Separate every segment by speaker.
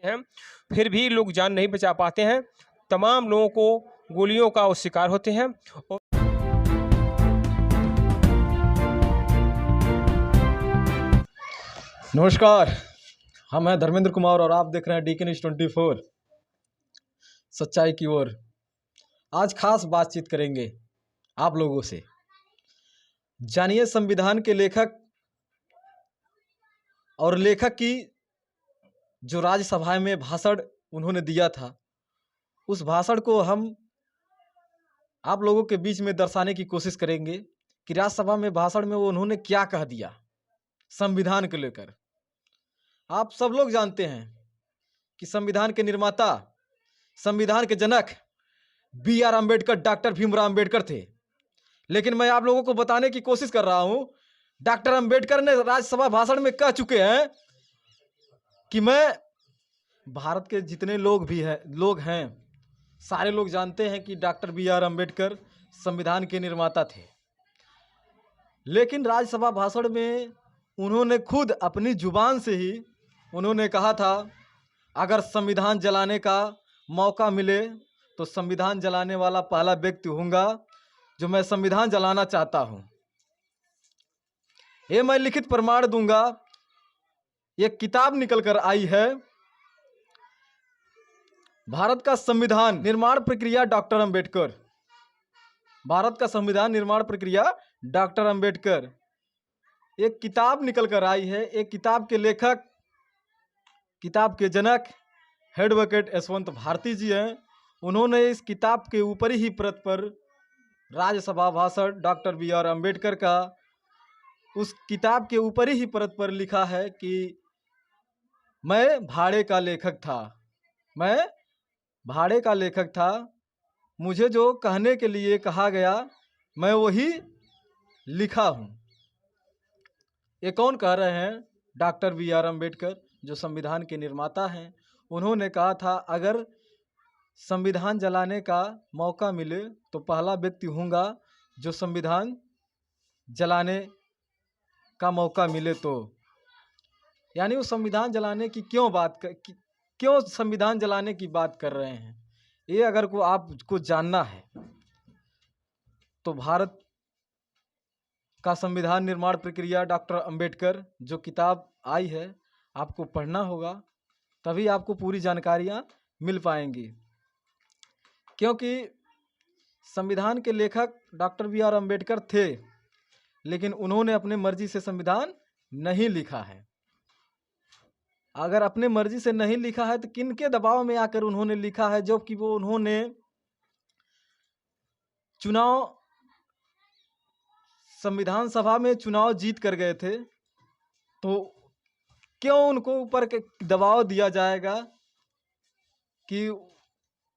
Speaker 1: हैं, फिर भी लोग जान नहीं बचा पाते हैं। तमाम लोगों को गोलियों का वो शिकार होते हैं। और
Speaker 2: नमस्कार। हम हैं धर्मेंद्र कुमार और आप देख रहे हैं DK News 24 सच्चाई की ओर। आज खास बातचीत करेंगे आप लोगों से। जानिए संविधान के लेखक और लेखक की जो राज्यसभा में भाषण उन्होंने दिया था, उस भाषण को हम आप लोगों के बीच में दर्शाने की कोशिश करेंगे कि राज्यसभा में भाषण में वो उन्होंने क्या कह दिया संविधान को लेकर। आप सब लोग जानते हैं कि संविधान के निर्माता, संविधान के जनक BR अम्बेडकर, डॉक्टर भीमराव अम्बेडकर थे। लेकिन मैं आप लोगों को बताने की कोशिश कर रहा हूं, डॉक्टर अम्बेडकर ने राज्यसभा भाषण में कह चुके हैं कि मैं भारत के जितने लोग हैं, सारे लोग जानते हैं कि डॉक्टर BR अम्बेडकर संविधान के निर्माता थे। लेकिन राज्यसभा भाषण में उन्होंने खुद अपनी जुबान से ही उन्होंने कहा था, अगर संविधान जलाने का मौका मिले तो संविधान जलाने वाला पहला व्यक्ति होऊंगा जो मैं संविधान जलाना चाहता हूं। ये मैं लिखित प्रमाण दूंगा। ये किताब निकल कर आई है, भारत का संविधान निर्माण प्रक्रिया डॉक्टर अम्बेडकर। भारत का संविधान निर्माण प्रक्रिया डॉक्टर अम्बेडकर, एक किताब निकल कर आई है। एक किताब के लेखक, किताब के जनक एडवोकेट यशवंत भारती जी हैं। उन्होंने इस किताब के ऊपरी ही प्रत पर राज्यसभा भाषण डॉक्टर BR अम्बेडकर का, उस किताब के ऊपरी ही परत पर लिखा है कि मैं भाड़े का लेखक था, मैं भाड़े का लेखक था, मुझे जो कहने के लिए कहा गया मैं वही लिखा हूँ। ये कौन कह रहे हैं? डॉक्टर BR अम्बेडकर, जो संविधान के निर्माता हैं। उन्होंने कहा था, अगर संविधान जलाने का मौका मिले तो पहला व्यक्ति होऊंगा जो संविधान जलाने का मौका मिले तो। यानी वो संविधान जलाने की क्यों संविधान जलाने की बात कर रहे हैं, ये अगर को आपको जानना है तो भारत का संविधान निर्माण प्रक्रिया डॉक्टर अम्बेडकर जो किताब आई है, आपको पढ़ना होगा, तभी आपको पूरी जानकारियाँ मिल पाएंगी। क्योंकि संविधान के लेखक डॉक्टर BR अम्बेडकर थे, लेकिन उन्होंने अपने मर्जी से संविधान नहीं लिखा है। अगर अपने मर्जी से नहीं लिखा है तो किनके दबाव में आकर उन्होंने लिखा है? जो कि वो उन्होंने चुनाव, संविधान सभा में चुनाव जीत कर गए थे, तो क्यों उनको ऊपर के दबाव दिया जाएगा कि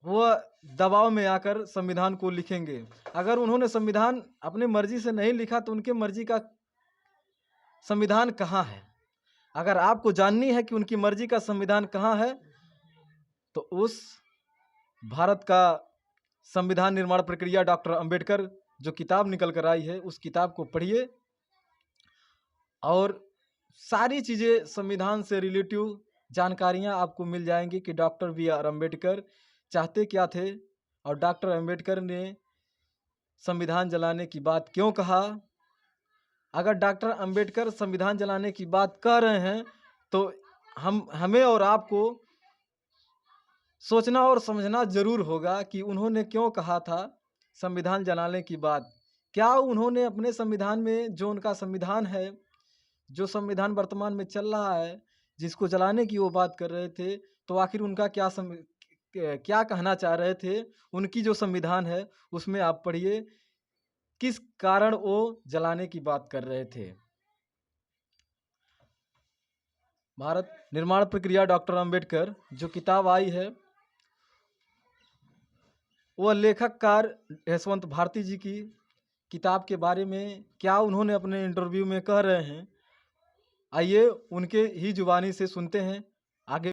Speaker 2: वह दबाव में आकर संविधान को लिखेंगे? अगर उन्होंने संविधान अपने मर्जी से नहीं लिखा तो उनके मर्जी का संविधान कहाँ है? अगर आपको जाननी है कि उनकी मर्जी का संविधान कहाँ है, तो उस भारत का संविधान निर्माण प्रक्रिया डॉक्टर अम्बेडकर जो किताब निकल कर आई है, उस किताब को पढ़िए और सारी चीज़ें संविधान से रिलेटिव जानकारियाँ आपको मिल जाएंगी कि डॉक्टर BR अम्बेडकर चाहते क्या थे और डॉक्टर अम्बेडकर ने संविधान जलाने की बात क्यों कहा। अगर डॉक्टर अम्बेडकर संविधान जलाने की बात कह रहे हैं तो हमें और आपको सोचना और समझना जरूर होगा कि उन्होंने क्यों कहा था संविधान जलाने की बात। क्या उन्होंने अपने संविधान में, जो उनका संविधान है, जो संविधान वर्तमान में चल रहा है, जिसको जलाने की वो बात कर रहे थे, तो आखिर उनका क्या कहना चाह रहे थे? उनकी जो संविधान है उसमें आप पढ़िए किस कारण वो जलाने की बात कर रहे थे। भारत निर्माण प्रक्रिया डॉक्टर अम्बेडकर जो किताब आई है, वह लेखककार यशवंत भारती जी की किताब के बारे में क्या उन्होंने अपने इंटरव्यू में कह रहे हैं, आइए उनके ही जुबानी से सुनते हैं